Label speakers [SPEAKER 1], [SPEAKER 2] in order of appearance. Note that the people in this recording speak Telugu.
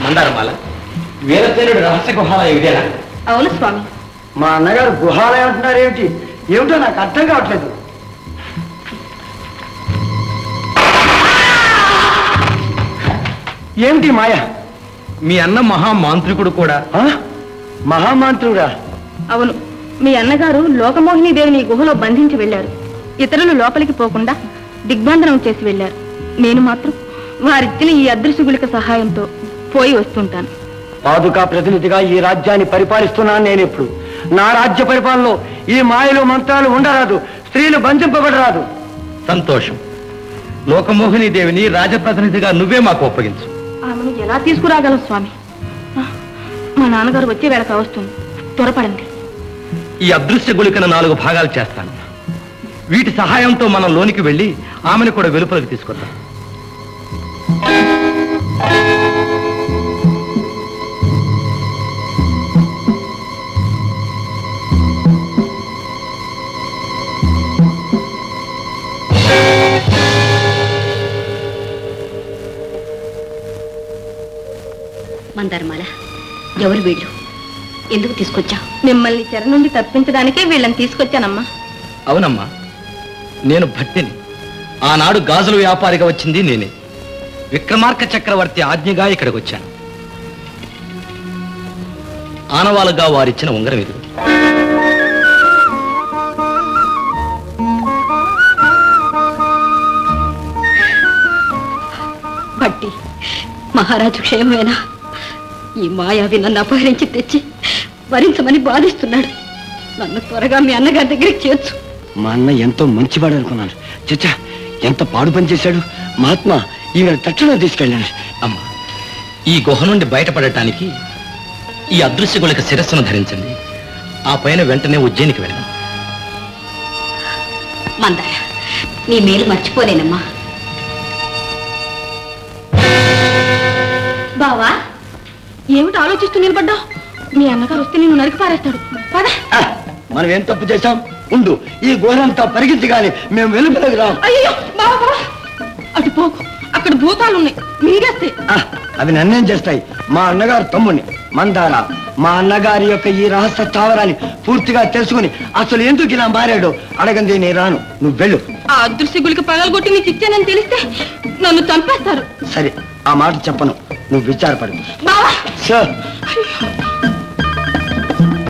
[SPEAKER 1] మందారమాల, వీరసేనుడి రహస్య గుహాలయం ఇదేనా?
[SPEAKER 2] అవును స్వామి.
[SPEAKER 3] మా అన్నగారు గుహాలయం అంటున్నారు ఏమిటి? ఏమిటో నాకు అర్థం కావట్లేదు. ఏమిటి మాయ?
[SPEAKER 1] మీ అన్న మహామాంత్రికుడు కూడా.
[SPEAKER 3] మహామాంత్రుడా?
[SPEAKER 2] అవును, మీ అన్నగారు లోకమోహిని దేవిని గుహలో బంధించి వెళ్లారు. ఇతరులు లోపలికి పోకుండా దిగ్బంధనం చేసి వెళ్లారు. నేను మాత్రం వారిచ్చిన ఈ అదృశ్యగుళిక సహాయంతో పోయి వస్తుంటాను.
[SPEAKER 3] పాదుకా ప్రతినిధిగా ఈ రాజ్యాన్ని పరిపాలిస్తున్నాను నేను. ఇప్పుడు నా రాజ్య పరిపాలనలో ఈ మాయలు మంత్రాలు ఉండరాదు, స్త్రీలు బంధింపబడరాదు.
[SPEAKER 1] సంతోషం. లోకమోహిని దేవిని రాజప్రతినిధిగా నువ్వే మాకు అప్పగించు.
[SPEAKER 2] ఆమెను ఎలా తీసుకురాగలం స్వామి? మా నాన్నగారు వచ్చే వేళ కావస్తుంది, త్వరపడండి.
[SPEAKER 1] ఈ అదృశ్య గుళికను 4 భాగాలు చేస్తాను. వీటి సహాయంతో మనం లోనికి వెళ్ళి ఆమెను కూడా వెలుపలికి తీసుకొద్దాం.
[SPEAKER 4] మందారమాల, ఎవరు వీళ్ళు? ఎందుకు తీసుకొచ్చా?
[SPEAKER 2] మిమ్మల్ని చెర నుండి తప్పించడానికే వీళ్ళని తీసుకొచ్చానమ్మా.
[SPEAKER 1] అవునమ్మా, నేను భట్టిని. ఆనాడు గాజుల వ్యాపారిగా వచ్చింది నేనే. విక్రమార్క చక్రవర్తి ఆజ్ఞగా ఇక్కడికి వచ్చాను. ఆనవాలుగా వారిచ్చిన ఉంగరం ఇది.
[SPEAKER 4] భట్టి, మహారాజు క్షేమమేనా? ఈ మాయావి నన్ను అపహరించి తెచ్చి భరించమని బాధిస్తున్నాడు. నన్ను త్వరగా మీ అన్నగారి దగ్గరికి చేర్చు.
[SPEAKER 3] మా అన్న ఎంతో మంచివాడు అనుకున్నాను. చచ్చా, ఎంత పాడు పని చేశాడు. మహాత్మా ఈమె తక్షణం తీసుకెళ్ళాను.
[SPEAKER 1] అమ్మా, ఈ గుహ నుండి బయటపడటానికి ఈ అదృశ్య గుళిక శిరస్సును ధరించండి. ఆ పైన వెంటనే ఉజ్జయినికి వెళ్ళాం.
[SPEAKER 4] మందార, నీ మేలు మర్చిపోలేనమ్మా.
[SPEAKER 2] బావా, ఏమిటి ఆలోచిస్తూ నిలబడ్డావు? మీ అన్నగారు వస్తే నిన్ను నరికి పారేస్తాడు. పద.
[SPEAKER 3] మనం ఏం తప్పు చేశాం? ఉండు, ఈ గుహలంతా పరిగించగానే మేము వెలుపలకు రాం.
[SPEAKER 2] అయ్యో బావా, అటు పోకు, అక్కడ భూతాలు ఉన్నాయి, మింగేస్తే.
[SPEAKER 3] అవి నన్నేం చేస్తాయి? మా అన్నగారు తమ్ముడిని మందార. మా అన్నగారి యొక్క ఈ రహస్య స్థావరాన్ని పూర్తిగా తెలుసుకుని అసలు ఎందుకు ఇలా మారాడో అడగంది నేను రాను. నువ్వు వెళ్ళు.
[SPEAKER 2] ఆ అదృశ్య గుళిక పగలగొట్టి నీకు ఇచ్చానని తెలిస్తే నన్ను చంపేస్తారు.
[SPEAKER 3] సరే, ఆ మాట చెప్పను, నువ్వు విచారపడు.
[SPEAKER 2] బావా.
[SPEAKER 3] సార్